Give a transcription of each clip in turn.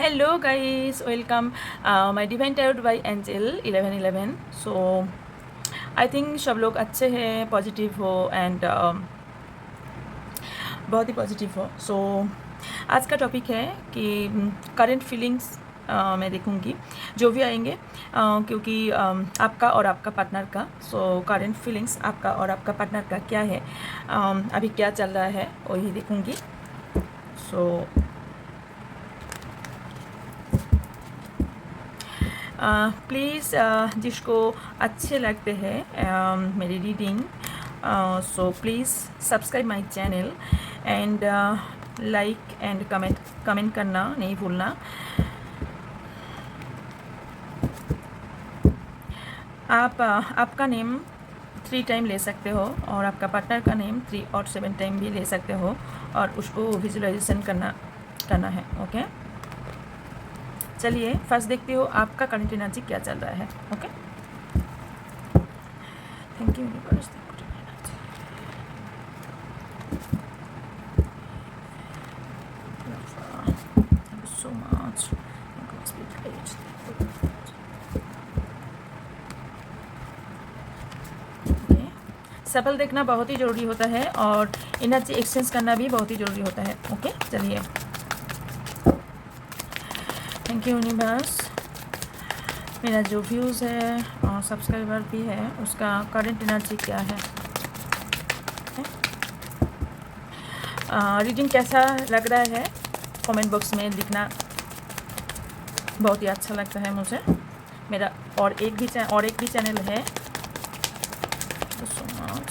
Hello guys, welcome my Divine Tarot by Angel 1111. So I think सब लोग अच्छे हैं, पॉजिटिव हो एंड बहुत ही पॉजिटिव हो. सो आज का टॉपिक है कि करंट फीलिंग्स मैं देखूंगी जो भी आएंगे क्योंकि आपका और आपका पार्टनर का. सो करंट फीलिंग्स आपका और आपका पार्टनर का क्या है, अभी क्या चल रहा है वही देखूंगी. सो प्लीज़ जिसको अच्छे लगते हैं मेरी reading, so please subscribe my channel and like and comment करना नहीं भूलना. आप आपका नेम 3 टाइम ले सकते हो और आपका पार्टनर का नेम 3 और 7 टाइम भी ले सकते हो और उसको विजुअलाइजेशन करना है. ओके चलिए फर्स्ट देखते हो आपका करंट एनर्जी क्या चल रहा है. Okay thank you universe. Thank you so much. सफल देखना बहुत ही ज़रूरी होता है और एनर्जी एक्सचेंज करना भी बहुत ही ज़रूरी होता है. ओके चलिए थैंक यू यूनिवर्स. मेरा जो व्यूज़ है और सब्सक्राइबर भी है उसका करंट एनर्जी क्या है. रीडिंग कैसा लग रहा है कमेंट बॉक्स में लिखना बहुत ही अच्छा लगता है मुझे. मेरा और एक भी चैनल है. सो मच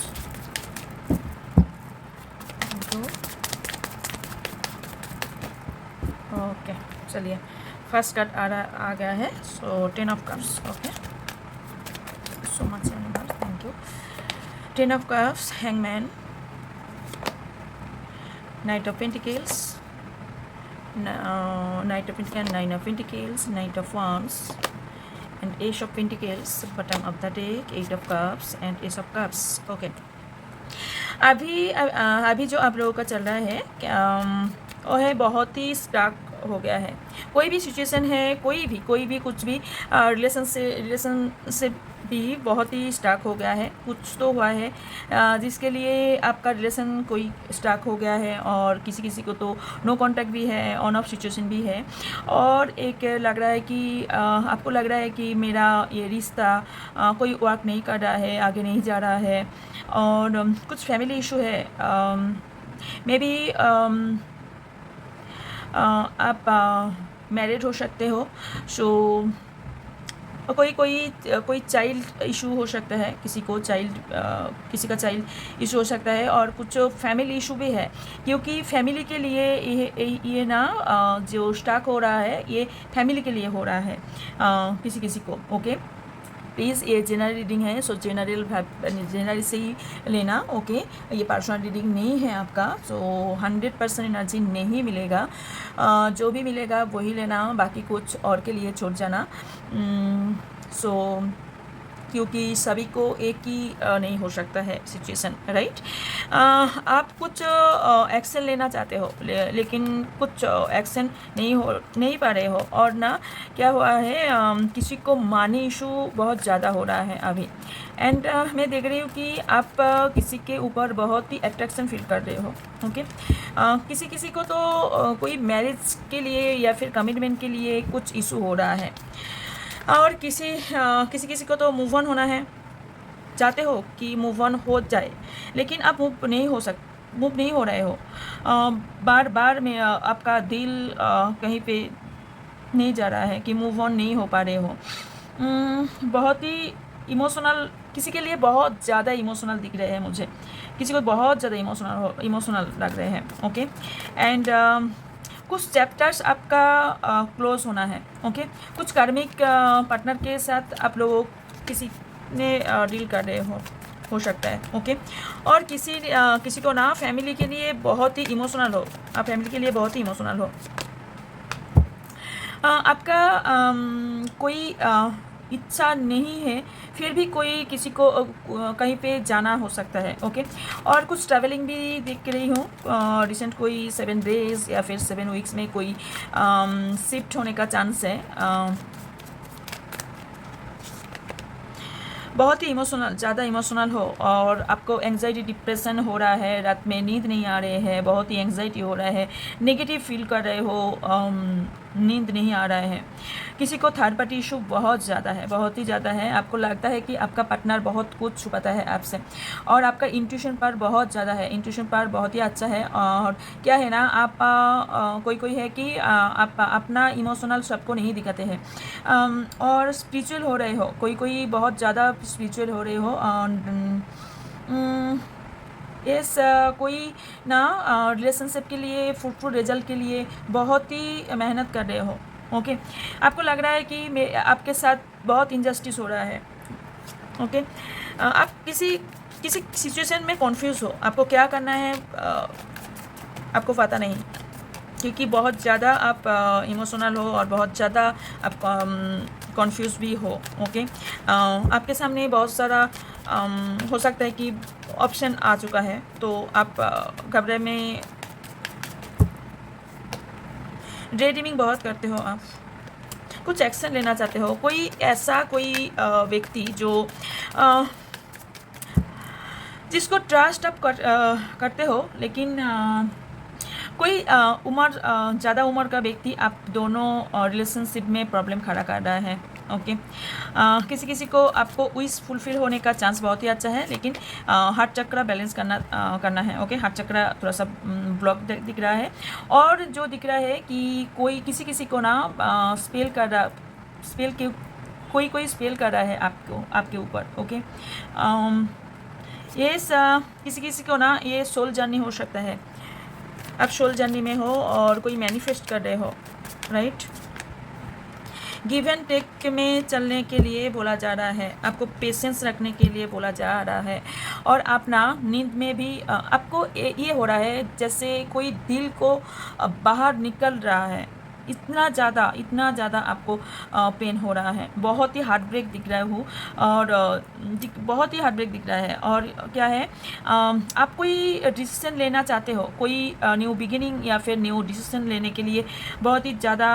ओके चलिए फर्स्ट कार्ड आ गया है. सो 10 of cups. Okay so much universe thank you. 10 of cups, hangman, night of pentacles, night of pentacles, 9 of pentacles, night of wands and ace of pentacles, bottom of the deck 8 of cups and ace of cups. Okay अभी जो आप लोगों का चल रहा है वो है बहुत ही स्टार्क हो गया है. कोई भी सिचुएशन है, कोई भी कुछ भी रिलेशन से भी बहुत ही स्टार्क हो गया है. कुछ तो हुआ है जिसके लिए आपका रिलेशन कोई स्टार्क हो गया है और किसी को तो नो कांटेक्ट भी है, ऑन ऑफ सिचुएशन भी है. और एक लग रहा है कि आपको लग रहा है कि मेरा ये रिश्ता कोई वर्क नहीं कर रहा है, आगे नहीं जा रहा है और कुछ फैमिली इशू है. मे बी आप मैरिड हो सकते हो. सो कोई चाइल्ड इशू हो सकता है, किसी का चाइल्ड इशू हो सकता है और कुछ फैमिली इशू भी है क्योंकि फैमिली के लिए ये ना जो स्टार्क हो रहा है ये फैमिली के लिए हो रहा है किसी को. ओके प्लीज़ ये जनरल रीडिंग है. सो जनरल से ही लेना. ओके ये पर्सनल रीडिंग नहीं है आपका. सो 100% एनर्जी नहीं मिलेगा. जो भी मिलेगा वही लेना, बाकी कुछ और के लिए छोड़ जाना. सो क्योंकि सभी को एक ही नहीं हो सकता है सिचुएशन, राइट. आप कुछ एक्शन लेना चाहते हो लेकिन कुछ एक्शन नहीं पा रहे हो और ना क्या हुआ है किसी को मनी इशू बहुत ज़्यादा हो रहा है अभी. एंड मैं देख रही हूँ कि आप किसी के ऊपर बहुत ही अट्रैक्शन फील कर रहे हो. ओके किसी को तो कोई मैरिज के लिए या फिर कमिटमेंट के लिए कुछ इशू हो रहा है और किसी को तो मूव ऑन होना है. चाहते हो कि मूव ऑन हो जाए लेकिन आप मूव नहीं हो रहे हो. बार में आपका दिल कहीं पे नहीं जा रहा है कि मूव ऑन नहीं हो पा रहे हो. बहुत ही इमोशनल, किसी के लिए बहुत ज़्यादा इमोशनल दिख रहे हैं मुझे. किसी को बहुत ज़्यादा इमोशनल लग रहे हैं. ओके एंड कुछ चैप्टर्स आपका क्लोज होना है. ओके कुछ कार्मिक पार्टनर के साथ आप लोगों किसी ने डील कर रहे हो सकता है. ओके और किसी को ना फैमिली के लिए बहुत ही इमोशनल हो. आप फैमिली के लिए बहुत ही इमोशनल हो. आपका कोई इच्छा नहीं है, फिर भी कोई किसी को कहीं पे जाना हो सकता है। ओके, और कुछ ट्रैवलिंग भी देख रही हूँ रिसेंट, कोई 7 डेज़ या फिर 7 वीक्स में कोई शिफ्ट होने का चांस है। बहुत ही इमोशनल, ज़्यादा इमोशनल हो और आपको एंग्जाइटी डिप्रेशन हो रहा है, रात में नींद नहीं आ रहे हैं, बहुत ही एंग्जाइटी हो रहा है, नेगेटिव फील कर रहे हो, नींद नहीं आ रहा है, किसी को थर्ड पार्टी इशू बहुत ज़्यादा है, बहुत ही ज़्यादा है। आपको लगता है कि आपका पार्टनर बहुत कुछ छुपाता है आपसे, और आपका इंट्यूशन पावर बहुत ज़्यादा है, इंट्यूशन पावर बहुत ही अच्छा है। और क्या है ना, आप कोई है कि आप अपना इमोशनल सबको नहीं दिखाते हैं, और स्पिरिचुअल हो रहे हो, कोई बहुत ज़्यादा स्पिरिचुअल हो रहे हो, इस कोई ना रिलेशनशिप के लिए, फ्रूटफुल रिजल्ट के लिए बहुत ही मेहनत कर रहे हो। ओके, आपको लग रहा है कि आपके साथ बहुत इनजस्टिस हो रहा है। ओके, आप किसी किसी सिचुएशन में कॉन्फ्यूज़ हो, आपको क्या करना है आपको पता नहीं, क्योंकि बहुत ज़्यादा आप इमोशनल हो और बहुत ज़्यादा आप कॉन्फ्यूज़ भी हो। ओके, आपके सामने बहुत सारा हो सकता है कि ऑप्शन आ चुका है, तो आप घबराए में ड्रेडिमिंग बहुत करते हो, आप कुछ एक्शन लेना चाहते हो, कोई ऐसा कोई व्यक्ति जो जिसको ट्रस्ट आप करते हो, लेकिन कोई ज़्यादा उम्र का व्यक्ति आप दोनों रिलेशनशिप में प्रॉब्लम खड़ा कर रहा है। ओके, किसी को आपको विश फुलफिल होने का चांस बहुत ही अच्छा है, लेकिन हार्ट चक्र बैलेंस करना है। ओके, हार्ट चक्र थोड़ा सा ब्लॉक दिख रहा है, और जो दिख रहा है कि कोई किसी को ना स्पेल के कोई स्पेल कर रहा है आपके ऊपर। ओके, ये किसी को ना ये सोल जर्नी हो सकता है, आप सोल जर्नी में हो और कोई मैनिफेस्ट कर रहे हो, राइट। गिव एंड टेक में चलने के लिए बोला जा रहा है, आपको पेशेंस रखने के लिए बोला जा रहा है, और आप ना नींद में भी आपको ये हो रहा है जैसे कोई दिल को बाहर निकल रहा है, इतना ज़्यादा आपको पेन हो रहा है, बहुत ही हार्ट ब्रेक दिख रहा हूँ, और बहुत ही हार्ट ब्रेक दिख रहा है। और क्या है, आप कोई डिसीजन लेना चाहते हो, कोई न्यू बिगिनिंग या फिर न्यू डिसीजन लेने के लिए बहुत ही ज़्यादा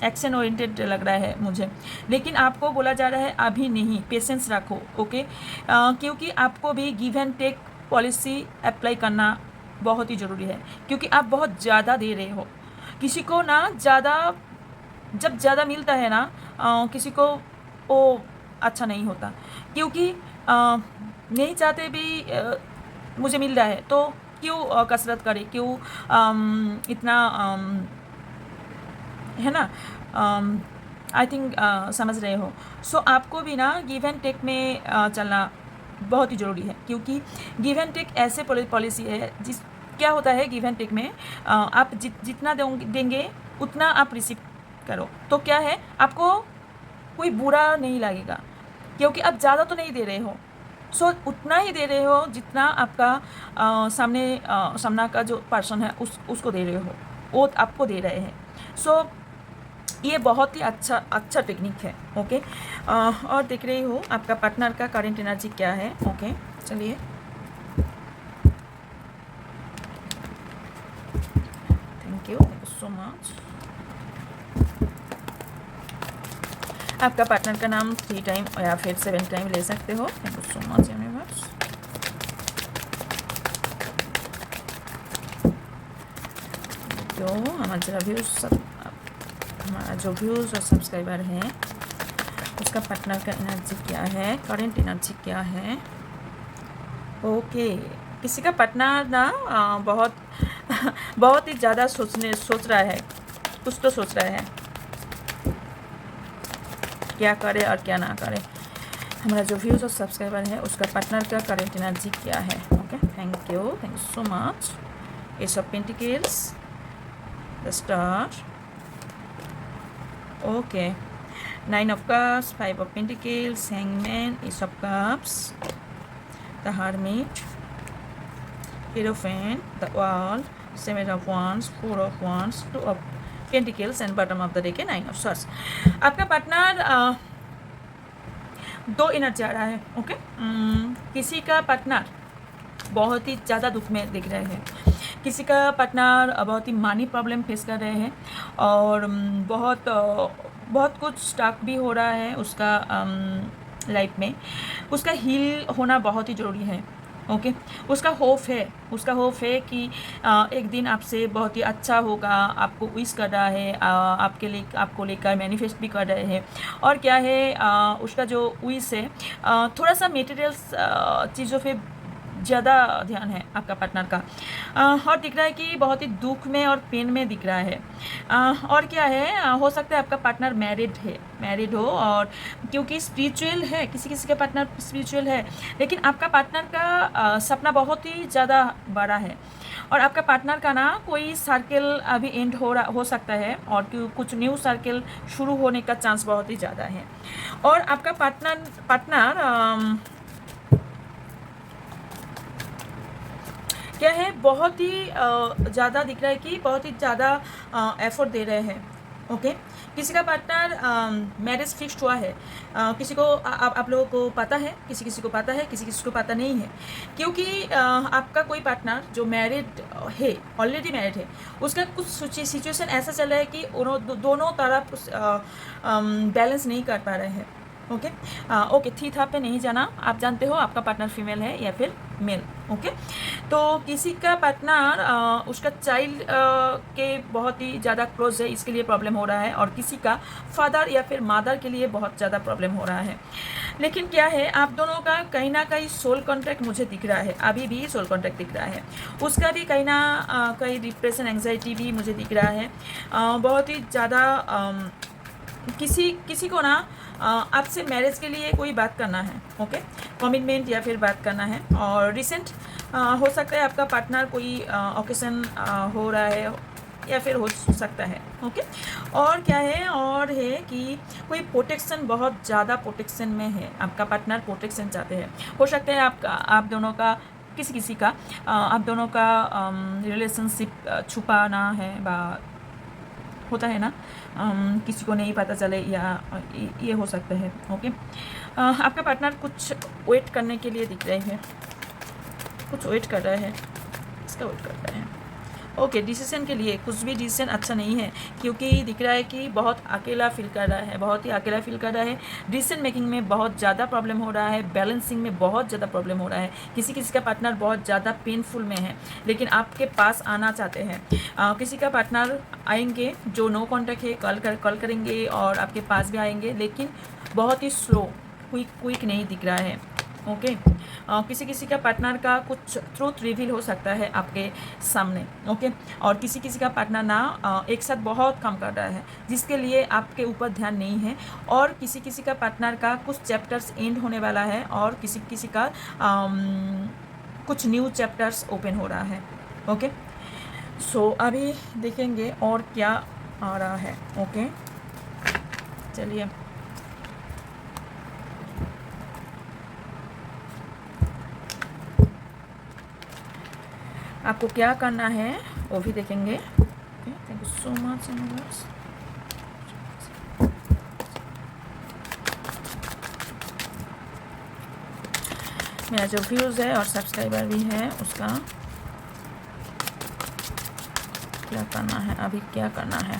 एक्शन ओरिएंटेड लग रहा है मुझे, लेकिन आपको बोला जा रहा है अभी नहीं, पेशेंस रखो। ओके, क्योंकि आपको भी give and take policy apply करना बहुत ही ज़रूरी है, क्योंकि आप बहुत ज़्यादा दे रहे हो किसी को ना, जब ज़्यादा मिलता है ना किसी को, वो अच्छा नहीं होता, क्योंकि नहीं चाहते भी मुझे मिल रहा है तो क्यों कसरत करे, क्यों इतना है ना, आई थिंक समझ रहे हो। सो आपको भी ना गिव एंड टेक में चलना बहुत ही ज़रूरी है, क्योंकि गिव एंड टेक ऐसे पॉलिसी है क्या होता है गिव एंड टेक में, आप जितना देंगे उतना आप रिसीव करो, तो क्या है आपको कोई बुरा नहीं लगेगा, क्योंकि आप ज़्यादा तो नहीं दे रहे हो, सो उतना ही दे रहे हो जितना आपका सामना का जो पर्सन है उसको दे रहे हो, वो आपको दे रहे हैं। सो ये बहुत ही अच्छा टेक्निक है। ओके, और देख रही हो आपका पार्टनर का करंट एनर्जी क्या है। ओके, चलिए थैंक यू सो मच। आपका पार्टनर का नाम 3 टाइम या फिर 7 टाइम ले सकते हो। Thank you so much universe. तो हमारा जो व्यूज़ और सब्सक्राइबर हैं उसका पार्टनर का एनर्जी क्या है, करंट एनर्जी क्या है। ओके, किसी का पार्टनर ना बहुत ही ज़्यादा सोच रहा है, कुछ तो सोच रहा है, क्या करे और क्या ना करे। हमारा जो व्यूज़ और सब्सक्राइबर है उसका पार्टनर का करंट एनर्जी क्या है। Okay, thank you so much. S of pentacles, the star, okay, 9 of cups, 5 of pentacles, hangman, ace of cups, the hermit, hierophant, the world, 7 of wands, 4 of wands, 2 of pentacles and bottom of the deck 9 of swords। आपका partner दो energy आ रहा है। Okay, किसी का partner बहुत ही ज़्यादा दुख में दिख रहे हैं, किसी का पार्टनर बहुत ही मनी प्रॉब्लम फेस कर रहे हैं, और बहुत कुछ स्टक भी हो रहा है उसका लाइफ में। उसका हील होना बहुत ही ज़रूरी है। ओके, उसका होप है कि एक दिन आपसे बहुत ही अच्छा होगा, आपको विश कर रहा है, आपको लेकर मैनिफेस्ट भी कर रहे हैं। और क्या है, उसका जो विश है, थोड़ा सा मटेरियल्स चीज़ों पे ज़्यादा ध्यान है आपका पार्टनर का। और दिख रहा है कि बहुत ही दुख में और पेन में दिख रहा है। और क्या है, हो सकता है आपका पार्टनर मैरिड हो, और क्योंकि स्पिरिचुअल है, किसी किसी का पार्टनर स्पिरिचुअल है, लेकिन आपका पार्टनर का सपना बहुत ही ज़्यादा बड़ा है। और आपका पार्टनर का ना कोई सर्कल अभी एंड हो सकता है, और कुछ न्यू सर्कल शुरू होने का चांस बहुत ही ज़्यादा है। और आपका पार्टनर क्या है, बहुत ही ज़्यादा दिख रहा है कि बहुत ही ज़्यादा एफर्ट दे रहे हैं। ओके, किसी का पार्टनर मैरिज फिक्स्ड हुआ है, किसी को आप लोगों को पता है, किसी किसी को पता है, किसी किसी को पता नहीं है। क्योंकि आपका कोई पार्टनर जो मैरिड है, ऑलरेडी मैरिड है, उसका कुछ सिचुएशन ऐसा चल रहा है कि दोनों तरफ बैलेंस नहीं कर पा रहे हैं। ओके, ओके, थी था पे नहीं जाना, आप जानते हो आपका पार्टनर फीमेल है या फिर मेल। ओके, तो किसी का पार्टनर उसका चाइल्ड के बहुत ही ज़्यादा क्लोज है, इसके लिए प्रॉब्लम हो रहा है, और किसी का फादर या फिर मदर के लिए बहुत ज़्यादा प्रॉब्लम हो रहा है। लेकिन क्या है, आप दोनों का कहीं ना कहीं सोल कॉन्ट्रैक्ट मुझे दिख रहा है, अभी भी सोल कॉन्ट्रैक्ट दिख रहा है। उसका भी कहीं ना कहीं डिप्रेशन, एंग्जाइटी भी मुझे दिख रहा है। बहुत ही ज़्यादा किसी को ना आपसे मैरिज के लिए कोई बात करना है। ओके, कमिटमेंट या फिर बात करना है। और रिसेंट हो सकता है आपका पार्टनर कोई ओकेशन हो रहा है, या फिर हो सकता है। ओके, और क्या है, और है कि कोई प्रोटेक्शन, बहुत ज़्यादा प्रोटेक्शन में है आपका पार्टनर, प्रोटेक्शन चाहते हैं। हो सकता है आप दोनों का किसी का आप दोनों का रिलेशनशिप छुपाना है, होता है ना, किसी को नहीं पता चले, या ये हो सकता है। ओके, आपका पार्टनर कुछ वेट करने के लिए दिख रहे हैं, कुछ वेट कर रहा है, इसका वेट कर रहा है। ओके, डिसीजन के लिए कुछ भी डिसीजन अच्छा नहीं है, क्योंकि दिख रहा है कि बहुत अकेला फील कर रहा है, बहुत ही अकेला फील कर रहा है। डिसीजन मेकिंग में बहुत ज़्यादा प्रॉब्लम हो रहा है, बैलेंसिंग में बहुत ज़्यादा प्रॉब्लम हो रहा है। किसी किसी का पार्टनर बहुत ज़्यादा पेनफुल में है, लेकिन आपके पास आना चाहते हैं। किसी का पार्टनर आएंगे जो नो कॉन्टैक्ट है, कॉल करेंगे और आपके पास भी आएंगे, लेकिन बहुत ही स्लो, क्विक नहीं दिख रहा है। ओके, किसी किसी का पार्टनर का कुछ ट्रूथ रिवील हो सकता है आपके सामने। ओके, और किसी किसी का पार्टनर ना एक साथ बहुत काम कर रहा है, जिसके लिए आपके ऊपर ध्यान नहीं है। और किसी किसी का पार्टनर का कुछ चैप्टर्स एंड होने वाला है, और किसी किसी का कुछ न्यू चैप्टर्स ओपन हो रहा है। ओके, सो अभी देखेंगे और क्या आ रहा है। ओके, चलिए, आपको क्या करना है वो भी देखेंगे। Thank you so much. मेरा जो व्यूज़ है और सब्सक्राइबर भी है, उसका क्या करना है, अभी क्या करना है।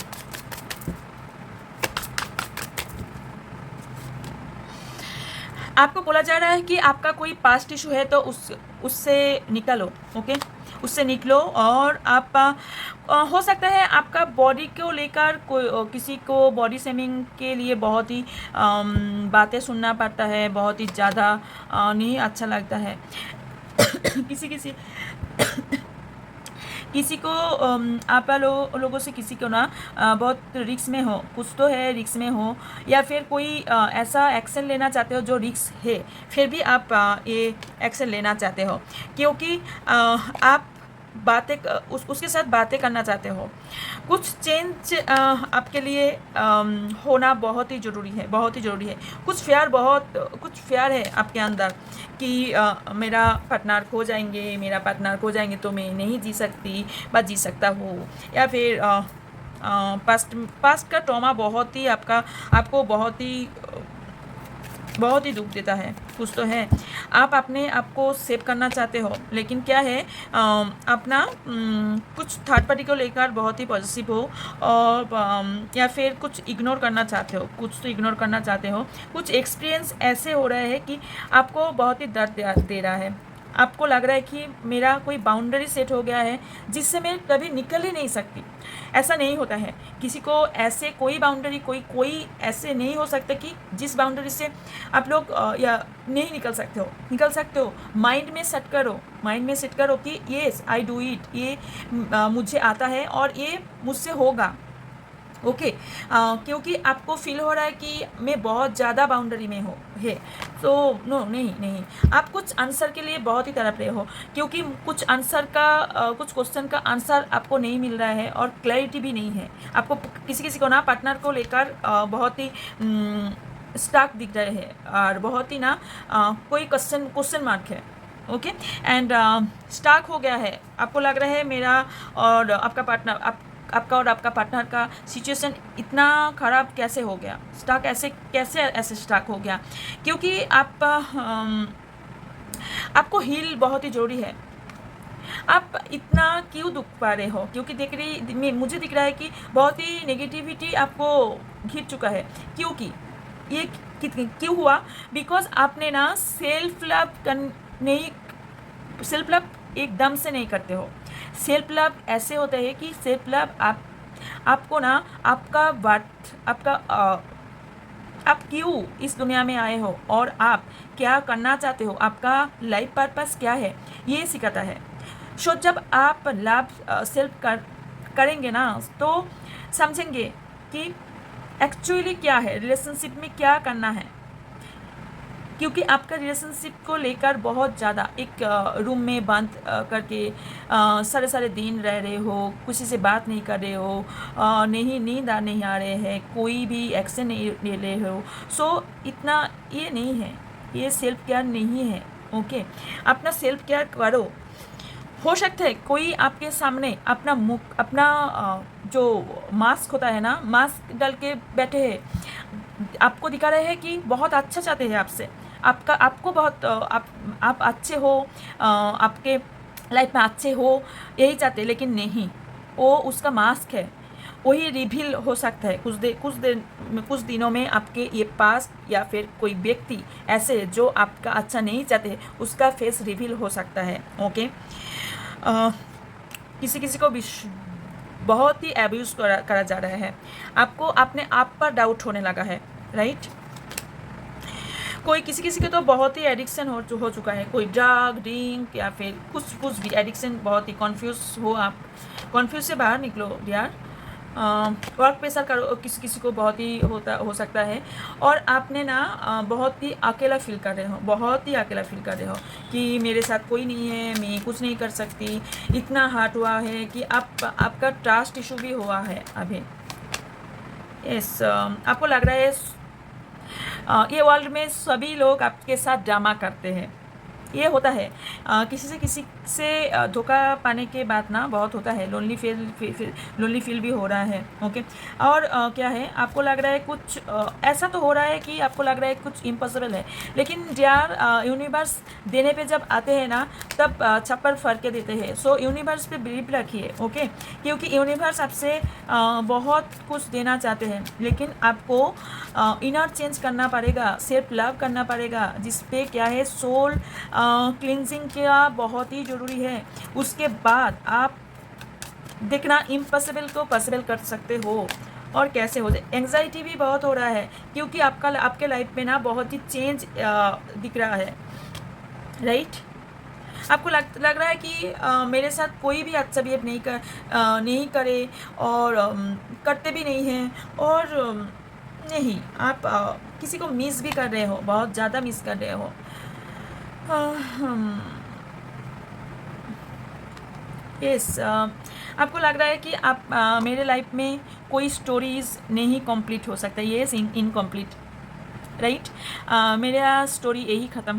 आपको बोला जा रहा है कि आपका कोई पास्ट इशू है, तो उससे निकलो। ओके, उससे निकलो। और आप हो सकता है आपका बॉडी को लेकर किसी को बॉडी शेमिंग के लिए बहुत ही बातें सुनना पड़ता है, बहुत ही ज़्यादा नहीं अच्छा लगता है। किसी को आप लोगों से किसी को ना बहुत रिक्स में हो, कुछ तो है रिक्स में हो, या फिर कोई ऐसा एक्शन लेना चाहते हो जो रिक्स है, फिर भी आप ये एक्शन लेना चाहते हो, क्योंकि आप उसके साथ बातें करना चाहते हो। कुछ चेंज आपके लिए होना बहुत ही ज़रूरी है, बहुत ही ज़रूरी है। कुछ फेयर है आपके अंदर कि मेरा पार्टनर खो जाएंगे तो मैं नहीं जी सकती, बस जी सकता हूँ। या फिर पास्ट का ट्रॉमा बहुत ही आपको बहुत ही बहुत ही दुख देता है, कुछ तो है। आप अपने आप को सेव करना चाहते हो, लेकिन क्या है, अपना कुछ थर्ड पार्टी को लेकर बहुत ही पॉजिटिव हो, और या फिर कुछ इग्नोर करना चाहते हो, कुछ तो इग्नोर करना चाहते हो। कुछ एक्सपीरियंस ऐसे हो रहे हैं कि आपको बहुत ही दर्द दे रहा है। आपको लग रहा है कि मेरा कोई बाउंड्री सेट हो गया है जिससे मैं कभी निकल ही नहीं सकती। ऐसा नहीं होता है, किसी को ऐसे कोई बाउंड्री कोई ऐसे नहीं हो सकता कि जिस बाउंड्री से आप लोग या नहीं निकल सकते हो। माइंड में सेट करो कि येस आई डू इट, ये मुझे आता है और ये मुझसे होगा। ओके, क्योंकि आपको फील हो रहा है कि मैं बहुत ज़्यादा बाउंड्री में है, तो नो, नहीं, आप कुछ आंसर के लिए बहुत ही तड़प रहे हो, क्योंकि कुछ कुछ क्वेश्चन का आंसर आपको नहीं मिल रहा है और क्लैरिटी भी नहीं है। आपको किसी को ना पार्टनर को लेकर बहुत ही स्टक दिख रहे हैं, और बहुत ही ना कोई क्वेश्चन मार्क है। ओके, एंड स्टक हो गया है। आपको लग रहा है मेरा और आपका पार्टनर का सिचुएशन इतना ख़राब कैसे हो गया, स्टक कैसे स्टक हो गया, क्योंकि आपको हील बहुत ही ज़रूरी है। आप इतना क्यों दुख पा रहे हो, क्योंकि मुझे दिख रहा है कि बहुत ही नेगेटिविटी आपको घिर चुका है। क्योंकि ये क्यों हुआ, बिकॉज आपने ना सेल्फ लव एकदम से नहीं करते हो। सेल्फ लव ऐसे होता है कि सेल्फ लव आपको ना आप क्यों इस दुनिया में आए हो और आप क्या करना चाहते हो, आपका लाइफ पर्पस क्या है, ये सिखाता है। सो जब आप लव सेल्फ करेंगे ना, तो समझेंगे कि एक्चुअली क्या है, रिलेशनशिप में क्या करना है। क्योंकि आपका रिलेशनशिप को लेकर बहुत ज़्यादा एक रूम में बंद करके सारे दिन रह रहे हो, किसी से बात नहीं कर रहे हो, नींद नहीं आ रहे हैं, कोई भी एक्शन नहीं ले रहे हो। सो इतना ये नहीं है, ये सेल्फ केयर नहीं है। ओके, अपना सेल्फ केयर करो। हो सकता है कोई आपके सामने अपना जो मास्क होता है ना, मास्क डाल के बैठे हैं, आपको दिखा रहे हैं कि बहुत अच्छा चाहते हैं आपसे, आपको बहुत आप अच्छे हो, आपके लाइफ में अच्छे हो, यही चाहते हैं, लेकिन नहीं, वो उसका मास्क है। वही रिवील हो सकता है कुछ दिनों में। आपके ये पास या फिर कोई व्यक्ति ऐसे जो आपका अच्छा नहीं चाहते, उसका फेस रिवील हो सकता है। ओके, किसी को भी बहुत ही एब्यूज़ करा जा रहा है, आपको अपने आप पर डाउट होने लगा है, राइट। कोई किसी के तो बहुत ही एडिक्शन हो चुका है, कोई ड्रग ड्रिंक या फिर कुछ भी एडिक्शन, बहुत ही कन्फ्यूज़ हो आप। कन्फ्यूज़ से बाहर निकलो यार। वर्क प्रेशर करो, किसी को बहुत ही हो सकता है, और आपने ना बहुत ही अकेला फील कर रहे हो कि मेरे साथ कोई नहीं है, मैं कुछ नहीं कर सकती। इतना हार्ट हुआ है कि आपका ट्रस्ट इशू भी हुआ है अभी। यस, आपको लग रहा है ये वर्ल्ड में सभी लोग आपके साथ ड्रामा करते हैं। ये होता है, किसी से धोखा पाने के बाद ना बहुत होता है, लोनली फील भी हो रहा है। ओके, और क्या है, आपको लग रहा है कुछ ऐसा तो हो रहा है कि आपको लग रहा है कुछ इम्पॉसिबल है, लेकिन यार यूनिवर्स देने पे जब आते हैं ना, तब छप्पर फर के देते हैं। सो यूनिवर्स पे बिलीव रखिए। ओके, क्योंकि यूनिवर्स आपसे बहुत कुछ देना चाहते हैं, लेकिन आपको इनर चेंज करना पड़ेगा, सेल्फ लव करना पड़ेगा, जिस पे क्या है, सोल क्लिनजिंग क्या बहुत ही ज़रूरी है। उसके बाद आप देखना इम्पॉसिबल को पॉसिबल कर सकते हो। और कैसे हो जाए, एंग्जाइटी भी बहुत हो रहा है, क्योंकि आपके लाइफ में ना बहुत ही चेंज दिख रहा है, राइट। आपको लग रहा है कि मेरे साथ कोई भी अच्छा बिहेव नहीं करे, और करते भी नहीं हैं, और नहीं, आप किसी को मिस भी कर रहे हो, बहुत ज़्यादा मिस कर रहे हो। यस, आपको लग रहा है कि आप मेरे लाइफ में कोई स्टोरीज नहीं कंप्लीट हो सकता, येस, इनकम्प्लीट, राइट। मेरा स्टोरी यही ख़त्म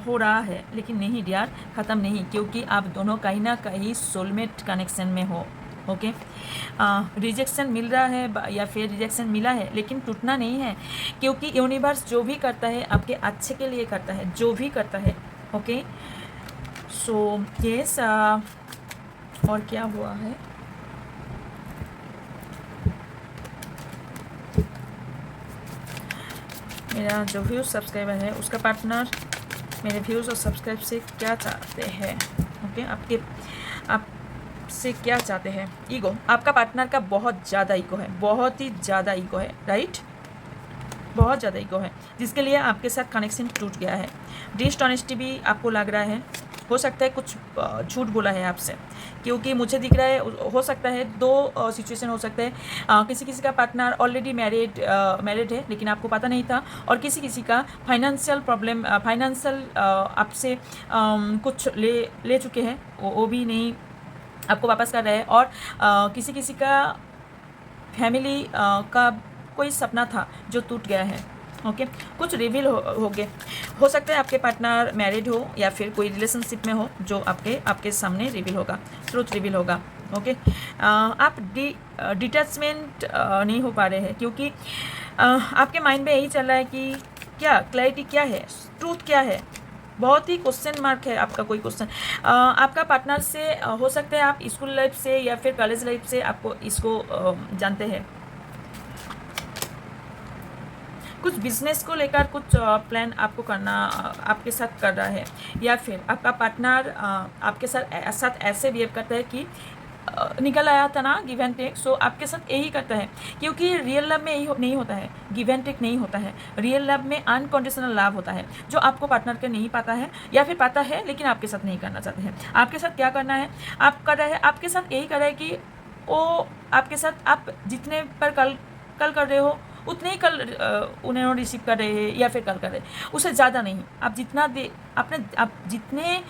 हो रहा है, लेकिन नहीं डियर, ख़त्म नहीं, क्योंकि आप दोनों कहीं ना कहीं सोलमेट कनेक्शन में हो। ओके। रिजेक्शन मिल रहा है या फिर रिजेक्शन मिला है, लेकिन टूटना नहीं है, क्योंकि यूनिवर्स जो भी करता है आपके अच्छे के लिए करता है, जो भी करता है। Okay, so yes. और क्या हुआ है, मेरा जो व्यूज़ सब्सक्राइबर है उसका पार्टनर मेरे व्यूज़ और सब्सक्राइब से क्या चाहते हैं। ओके, आपसे क्या चाहते हैं। ईगो, आपका पार्टनर का बहुत ज़्यादा ईगो है, बहुत ही ज़्यादा ईगो है, राइट, बहुत ज़्यादा ईगो है, जिसके लिए आपके साथ कनेक्शन टूट गया है। डिसऑनेस्टी भी आपको लग रहा है, हो सकता है कुछ झूठ बोला है आपसे, क्योंकि मुझे दिख रहा है, हो सकता है दो सिचुएशन हो सकते हैं। किसी किसी का पार्टनर ऑलरेडी मैरिड है लेकिन आपको पता नहीं था, और किसी किसी का फाइनेंशियल प्रॉब्लम, फाइनेंशियल आपसे कुछ ले चुके हैं, वो भी नहीं आपको वापस कर रहे हैं, और किसी किसी का फैमिली का कोई सपना था जो टूट गया है। ओके, कुछ रिवील हो गए, हो सकता है आपके पार्टनर मैरिड हो या फिर कोई रिलेशनशिप में हो, जो आपके सामने रिवील होगा, ट्रूथ रिवील होगा। ओके, आप डिटैचमेंट नहीं हो पा रहे हैं, क्योंकि आपके माइंड में यही चल रहा है कि क्या क्लैरिटी क्या है, ट्रूथ क्या है, बहुत ही क्वेश्चन मार्क है आपका कोई क्वेश्चन। आपका पार्टनर से हो सकता है आप स्कूल लाइफ से या फिर कॉलेज लाइफ से आपको इसको जानते हैं, कुछ बिजनेस को लेकर कुछ प्लान आपको करना आपके साथ कर रहा है, या फिर आपका पार्टनर आपके साथ ऐसे बिहेव करता है कि निकल आया था ना गिव एंड टेक, सो आपके साथ यही करता है, क्योंकि रियल लव में यही नहीं होता है, गिव एंड टेक नहीं होता है। रियल लव में अनकंडीशनल लव होता है, जो आपको पार्टनर के नहीं पता है, या फिर पता है लेकिन आपके साथ नहीं करना चाहते हैं। आपके साथ क्या करना है, आप कर रहे हैं, आपके साथ यही कर रहे हैं कि वो आपके साथ आप जितने पर कल कर रहे हो उतने ही कल उन्हें रिसीव कर रहे हैं, या फिर कल कर रहे हैं, उससे ज़्यादा नहीं। आप जितना आप जितने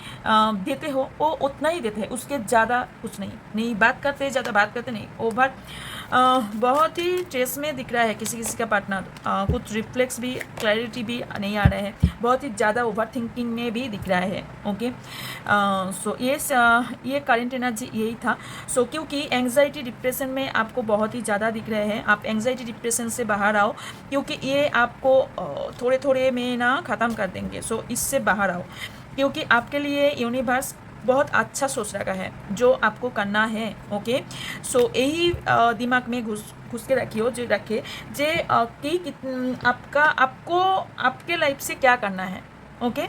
देते हो वो उतना ही देते हैं, उसके ज़्यादा कुछ नहीं बात करते, ज़्यादा बात करते नहीं, ओवर बहुत ही स्ट्रेस में दिख रहा है किसी किसी का पार्टनर। कुछ रिफ्लेक्स भी, क्लैरिटी भी नहीं आ रहे हैं, बहुत ही ज़्यादा ओवर थिंकिंग में भी दिख रहा है। ओके, सो ये करंट एनर्जी यही था। सो क्योंकि एंग्जाइटी डिप्रेशन में आपको बहुत ही ज़्यादा दिख रहे हैं, आप एंग्जाइटी डिप्रेशन से बाहर आओ, क्योंकि ये आपको थोड़े थोड़े में ना ख़त्म कर देंगे। सो इससे बाहर आओ, क्योंकि आपके लिए यूनिवर्स बहुत अच्छा सोच रखा है जो आपको करना है। ओके, सो यही दिमाग में घुस के रखियो, जो रखे जे कि आपको आपके लाइफ से क्या करना है। ओके,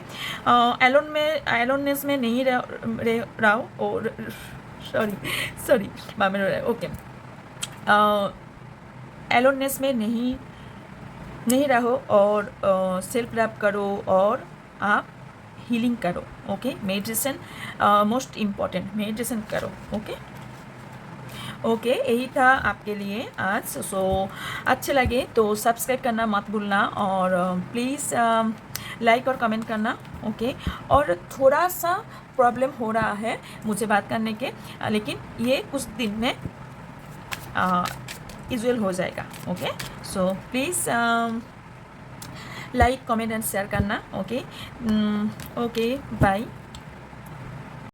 एलोननेस में नहीं रहो, और सॉरी मामे रहे। ओके, एलोननेस में नहीं रहो, और सेल्फ लव करो, और आप हीलिंग करो। Okay, meditation most important, meditation करो। ओके, यही था आपके लिए आज। सो अच्छे लगे तो सब्सक्राइब करना मत भूलना, और प्लीज़ लाइक और कमेंट करना। ओके, और थोड़ा सा प्रॉब्लम हो रहा है मुझे बात करने के, लेकिन ये कुछ दिन में यूजुअल हो जाएगा। Okay, so please like comment and share करना। Okay, bye.